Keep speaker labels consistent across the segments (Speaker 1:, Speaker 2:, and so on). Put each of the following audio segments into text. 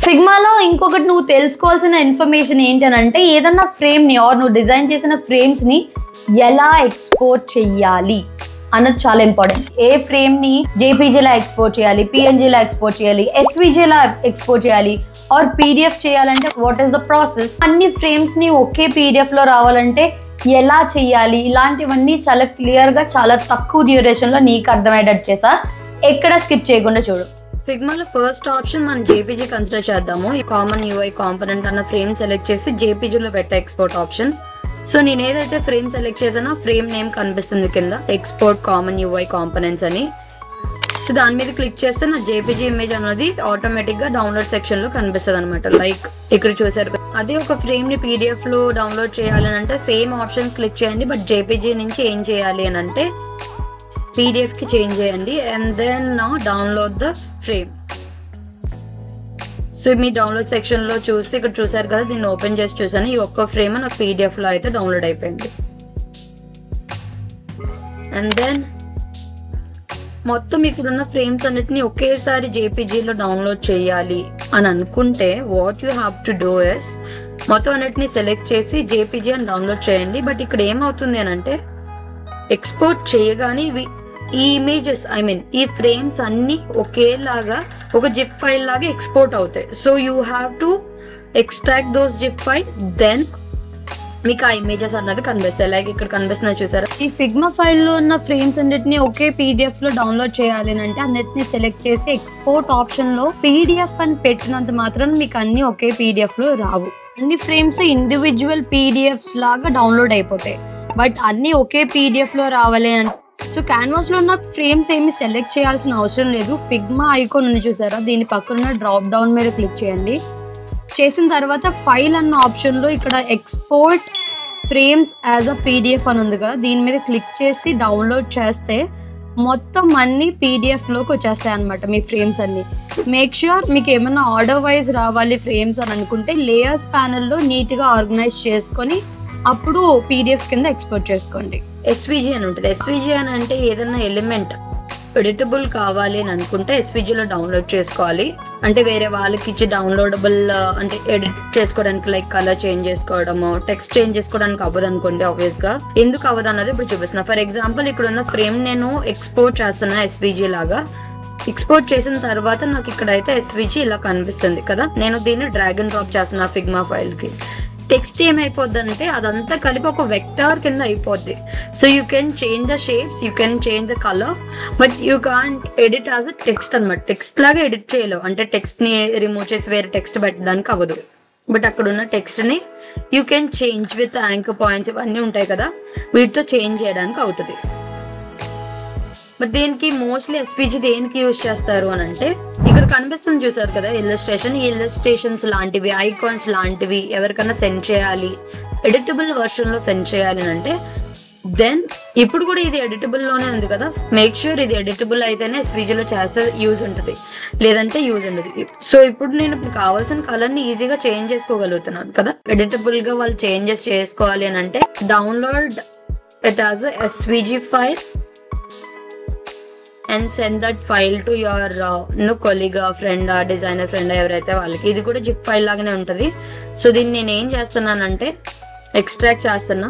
Speaker 1: ఫిగ్మాలో ఇంకొకటి నువ్వు తెలుసుకోవాల్సిన ఇన్ఫర్మేషన్ ఏంటంటే ఏదన్నా ఫ్రేమ్ని ఆర్ నువ్వు డిజైన్ చేసిన ఫ్రేమ్స్ని ఎలా ఎక్స్పోర్ట్ చెయ్యాలి అన్నది చాలా ఇంపార్టెంట్. ఏ ఫ్రేమ్ని జేపీజీలా ఎక్స్పోర్ట్ చేయాలి, పిఎన్జీలా ఎక్స్పోర్ట్ చేయాలి, ఎస్వీజీలా ఎక్స్పోర్ట్ చేయాలి ఆర్ పీడిఎఫ్ చేయాలంటే వాట్ ఈస్ ద ప్రాసెస్, అన్ని ఫ్రేమ్స్ని ఒకే పీడిఎఫ్లో రావాలంటే ఎలా చెయ్యాలి, ఇలాంటివన్నీ చాలా క్లియర్గా చాలా తక్కువ డ్యూరేషన్లో నీకు అర్థమయ్యేటట్టు చేసా. ఎక్కడ స్కిప్ చేయకుండా చూడు. ఫిగ్మాలో ఫస్ట్ ఆప్షన్ మనం జేపీజీ కన్సిడర్ చేద్దాము. ఈ కామన్ యూఐ కాంపోనెంట్ అన్న ఫ్రేమ్ సెలెక్ట్ చేసి జేపీజీలో పెట్టే ఎక్స్పోర్ట్ ఆప్షన్. సో నేను ఏదైతే ఫ్రేమ్ సెలెక్ట్ చేసానో ఫ్రేమ్ నేమ్ కనిపిస్తుంది కింద, ఎక్స్పోర్ట్ కామన్ యూఐ కాంపోనెంట్స్ అని. సో దాని మీద క్లిక్ చేస్తే నా జేపీజీ ఇమేజ్ అనేది ఆటోమేటిక్ గా డౌన్లోడ్ సెక్షన్ లో కనిపిస్తుంది అనమాట. లైక్ ఇక్కడ చూసారు. అదే ఒక ఫ్రేమ్ ని పీడిఎఫ్ లో డౌన్లోడ్ చేయాలి అని అంటే సేమ్ ఆప్షన్స్ క్లిక్ చేయండి. బట్ జేపీజీ నుంచి ఏం చేయాలి అని అంటే పీడిఎఫ్ కి చేంజ్ చేయండి and then download the frame. So మీ డౌన్లోడ్ సెక్షన్ లో చూస్తే ఇక్కడ చూసారు కదా, దీన్ని ఓపెన్ చేసి చూసాను. ఈ ఒక్క ఫ్రేమ్ నాకు పీడిఎఫ్ లో అయితే డౌన్లోడ్ అయిపోయింది. అండ్ దెన్ మొత్తం ఇక్కడ ఉన్న ఫ్రేమ్స్ అన్నిటిని ఒకేసారి జేపీజీలో డౌన్లోడ్ చేయాలి అని అనుకుంటే what you have to do is మొత్తం అన్నిటిని సెలెక్ట్ చేసి జేపీజీ అని డౌన్లోడ్ చేయండి. బట్ ఇక్కడ ఏమవుతుంది అని అంటే ఎక్స్పోర్ట్ చేయగానే ఈ ఇమేజెస్ ఈ ఫ్రేమ్స్ అన్ని ఒకేలాగా ఒక జిప్ ఫైల్ లాగా ఎక్స్పోర్ట్ అవుతాయి. So you have to extract those zip file, then మీకు ఆ ఇమేజెస్ అన్నవి కనిపిస్తాయి. లైక్ ఇక్కడ కనిపిస్తున్నాయి చూసారా. ఈ ఫిగ్మా ఫైల్లో ఉన్న ఫ్రేమ్స్ అన్నిటిని ఒకే పీడిఎఫ్ లో డౌన్లోడ్ చేయాలి అంటే అన్నిటిని సెలెక్ట్ చేసి ఎక్స్పోర్ట్ ఆప్షన్ లో పీడిఎఫ్ అని పెట్టినంత మాత్రం మీకు అన్ని ఒకే పీడిఎఫ్ లో రావు. అన్ని ఫ్రేమ్స్ ఇండివిజువల్ పీడిఎఫ్స్ లాగా డౌన్లోడ్ అయిపోతాయి. బట్ అన్ని ఒకే పీడిఎఫ్ లో రావాలి అంటే సో క్యాన్వాస్ లో ఉన్న ఫ్రేమ్స్ ఏమి సెలెక్ట్ చేయాల్సిన అవసరం లేదు. ఫిగ్మా ఐకాన్ ఉంది చూసారా, దీని పక్కన డ్రాప్ డౌన్ మీద క్లిక్ చేయండి. చేసిన తర్వాత ఫైల్ అన్న ఆప్షన్ లో ఇక్కడ export frames as a PDF అని ఉంది కదా, దీని మీద క్లిక్ చేసి డౌన్లోడ్ చేస్తే మొత్తం అన్ని పీడిఎఫ్ లోకి వచ్చేస్తాయి అనమాట మీ ఫ్రేమ్స్ అన్ని. మేక్ ష్యూర్ మీకు ఏమైనా ఆర్డర్ వైజ్ రావాలి ఫ్రేమ్స్ అని అనుకుంటే లేయర్స్ ప్యానెల్లో నీట్గా ఆర్గనైజ్ చేసుకొని అప్పుడు పీడిఎఫ్ కింద ఎక్స్పోర్ట్ చేసుకోండి. ఎస్వీజీ అని ఉంటుంది. ఎస్వీజీ అని అంటే ఏదైనా ఎలిమెంట్ ఎడిటబుల్ కావాలి అని అనుకుంటే ఎస్వీజీలో డౌన్లోడ్ చేసుకోవాలి. అంటే వేరే వాళ్ళకి ఇచ్చి డౌన్లోడబుల్ అంటే ఎడిట్ చేసుకోవడానికి లైక్ కలర్ చేంజ్ చేసుకోవడము, టెక్స్ట్ చేంజ్ చేసుకోవడానికి అవ్వదు అనుకోండి. ఆబ్వియస్ గా ఎందుకు అవ్వదు అన్నది ఇప్పుడు చూపిస్తున్నా. ఫర్ ఎగ్జాంపుల్ ఇక్కడ ఉన్న ఫ్రేమ్ నేను ఎక్స్పోర్ట్ చేస్తున్నా ఎస్వీజీ లాగా. ఎక్స్పోర్ట్ చేసిన తర్వాత నాకు ఇక్కడైతే ఎస్వీజీ ఇలా కనిపిస్తుంది కదా, నేను దీన్ని డ్రాగ్ అండ్ డ్రాప్ చేస్తున్నా ఫిగ్మా ఫైల్ కి. టెక్స్ట్ ఏమైపోద్ది అంటే అదంతా కలిపి ఒక వెక్టార్ కింద అయిపోద్ది. So you can change the shapes, you can change the colour, but you can't edit as a text అనమాట. టెక్స్ట్ లాగా ఎడిట్ చేయలేవు. అంటే టెక్స్ట్ ని రిమూవ్ చేసి వేరే టెక్స్ట్ పెట్టడానికి అవ్వదు. బట్ అక్కడ ఉన్న టెక్స్ట్ ని you can change with anchor points ఇవన్నీ ఉంటాయి కదా, వీటితో చేంజ్ చేయడానికి అవుతుంది. బట్ దీనికి మోస్ట్లీ ఎస్వీజీ దేనికి యూజ్ చేస్తారు అని అంటే ఇక్కడ కనిపిస్తుంది చూసారు కదా ఇల్లస్ట్రేషన్. ఈ ఇల్లస్ట్రేషన్స్ లాంటివి, ఐకాన్స్ లాంటివి ఎవరికైనా సెండ్ చేయాలి, ఎడిటబుల్ వర్షన్ లో సెండ్ చేయాలి అని అంటే దెన్ ఇప్పుడు కూడా ఇది ఎడిటబుల్ లోనే ఉంది కదా, మేక్ ష్యూర్ ఇది ఎడిటబుల్ అయితేనే ఎస్వీజీలో చేస్తే యూజ్ ఉంటుంది, లేదంటే యూజ్ ఉండదు. సో ఇప్పుడు నేను కావాల్సిన కలర్ ని ఈజీగా చేంజ్ చేసుకోగలుగుతున్నాను కదా. ఎడిటబుల్ గా వాళ్ళు చేంజెస్ చేసుకోవాలి అని అంటే download it as a SVG file and send that file to your colleague, friend, designer friend ఎవరైతే వాళ్ళకి. ఇది కూడా జిప్ ఫైల్ లాగానే ఉంటుంది. సో దీన్ని నేను ఏం చేస్తున్నానంటే ఎక్స్ట్రాక్ట్ చేస్తున్నా.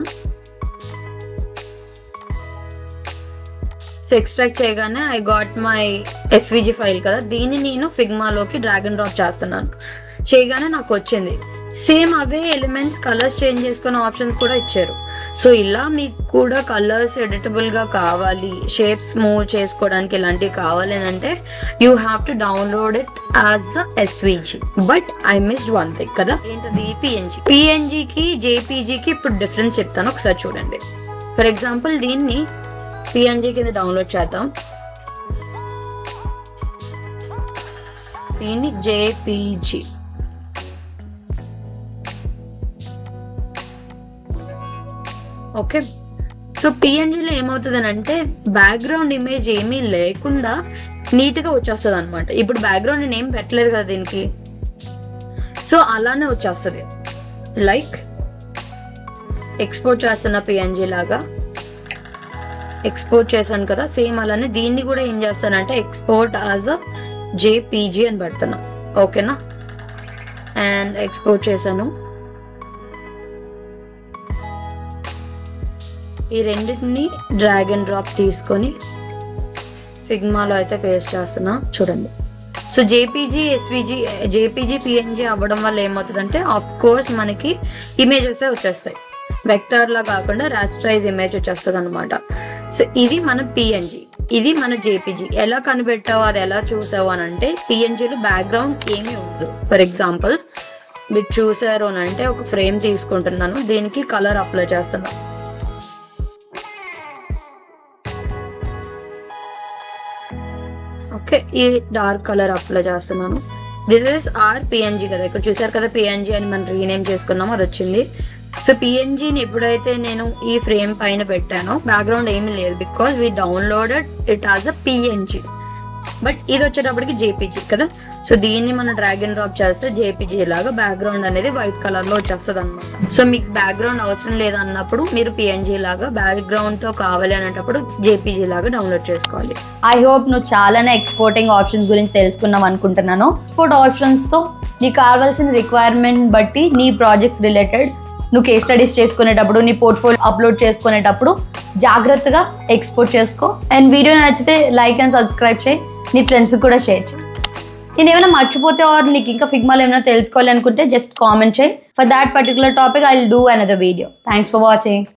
Speaker 1: సో ఎక్స్ట్రాక్ట్ చేయగానే I got my SVG file కదా, దీన్ని నేను ఫిగ్మాలోకి డ్రాగ్ అండ్ డ్రాప్ చేస్తున్నాను. చేయగానే నాకు వచ్చింది. సేమ్ అవే ఎలిమెంట్స్ కలర్స్ చేంజ్ చేసుకునే ఆప్షన్స్ కూడా ఇచ్చారు. సో ఇలా మీకు కూడా కలర్స్ ఎడిటబుల్ గా కావాలి, షేప్స్ మూవ్ చేసుకోవడానికి ఇలాంటివి కావాలి అని అంటే you have to download it as a SVG. But I missed one thing కదా, ఏంటది? పిఎన్జీ. పిఎన్జీకి జేపీజీకి ఇప్పుడు డిఫరెన్స్ చెప్తాను, ఒకసారి చూడండి. ఫర్ ఎగ్జాంపుల్ దీన్ని పిఎన్జీ కింద డౌన్లోడ్ చేద్దాం, దీన్ని జేపీజీ. ఓకే, సో పిఎన్జీలో ఏమవుతుంది అంటే బ్యాక్గ్రౌండ్ ఇమేజ్ ఏమీ లేకుండా నీట్గా వచ్చేస్తుంది అనమాట. ఇప్పుడు బ్యాక్గ్రౌండ్ నేను ఏం పెట్టలేదు కదా దీనికి, సో అలానే వచ్చేస్తుంది. లైక్ ఎక్స్పోర్ట్ చేస్తున్న పిఎన్జీ లాగా ఎక్స్పోర్ట్ చేశాను కదా, సేమ్ అలానే దీన్ని కూడా ఏం చేస్తానంటే ఎక్స్పోర్ట్ యాజ్ అ జేపీజీ అని పెడుతున్నా. ఓకేనా, అండ్ ఎక్స్పోర్ట్ చేశాను. ఈ రెండింటిని డ్రాగ్ అండ్ డ్రాప్ తీసుకొని ఫిగ్మాలో అయితే పేస్ట్ చేస్తున్నా. చూడండి. సో జేపీజీ పిఎన్జీ అవ్వడం వల్ల ఏమవుతుందంటే ఆఫ్ కోర్స్ మనకి ఇమేజెస్ వచ్చేస్తాయి, వెక్టర్ లా కాకుండా రాస్టరైజ్ ఇమేజ్ వచ్చేస్తుంది అనమాట. సో ఇది మన పిఎన్జీ, ఇది మన జేపీజీ. ఎలా కనిపెట్టావు, అది ఎలా చూసావు అని అంటే పిఎన్జీలో బ్యాక్గ్రౌండ్ ఏమీ ఉండదు. ఫర్ ఎగ్జాంపుల్ మీరు చూసారు అని అంటే ఒక ఫ్రేమ్ తీసుకుంటున్నాను, దీనికి కలర్ అప్లై చేస్తున్నాను. ఓకే, ఈ డార్క్ కలర్ అప్లై చేస్తున్నాను. దిస్ ఇస్ ఆర్ పిఎన్జీ కదా, ఇక్కడ చూసారు కదా పిఎన్జీ అని మనం రీనేమ్ చేసుకున్నాము, అది వచ్చింది. సో పిఎన్జీని ఎప్పుడైతే నేను ఈ ఫ్రేమ్ పైన పెట్టానో బ్యాక్గ్రౌండ్ ఏమీ లేదు, because we downloaded it as a PNG. But ఇది వచ్చేటప్పటికి జేపీజీ కదా. సో దీన్ని మనం డ్రాగ్ అండ్ డ్రాప్ చేస్తే జేపీజీ లాగా బ్యాక్గ్రౌండ్ అనేది వైట్ కలర్ లో వచ్చేస్తుంది అనమాట. సో మీకు బ్యాక్గ్రౌండ్ అవసరం లేదు అన్నప్పుడు మీరు పిఎన్జీ లాగా, బ్యాక్గ్రౌండ్ తో కావాలి అనేటప్పుడు జేపీజీ లాగా డౌన్లోడ్ చేసుకోవాలి.
Speaker 2: ఐ హోప్ నువ్వు చాలానే ఎక్స్పోర్టింగ్ ఆప్షన్స్ గురించి తెలుసుకున్నావు అనుకుంటున్నాను. ఎక్స్పోర్ట్ ఆప్షన్స్ తో నీకు కావాల్సిన రిక్వైర్మెంట్ బట్టి నీ ప్రాజెక్ట్ రిలేటెడ్ నువ్వు కేస్ స్టడీస్ చేసుకునేటప్పుడు, నీ పోర్ట్ఫోలియో అప్లోడ్ చేసుకునేటప్పుడు జాగ్రత్తగా ఎక్స్పోర్ట్ చేసుకో. అండ్ వీడియో నచ్చితే లైక్ అండ్ సబ్స్క్రైబ్ చేయి, నీ ఫ్రెండ్స్కి కూడా షేర్ చేయి. నేను ఏమైనా మర్చిపోతే ఆర్ నీకు ఇంకా ఫిగ్మాలో ఏమైనా తెలుసుకోవాలి అనుకుంటే జస్ట్ కామెంట్ చేయి. For that particular topic I will do another video. Thanks for watching.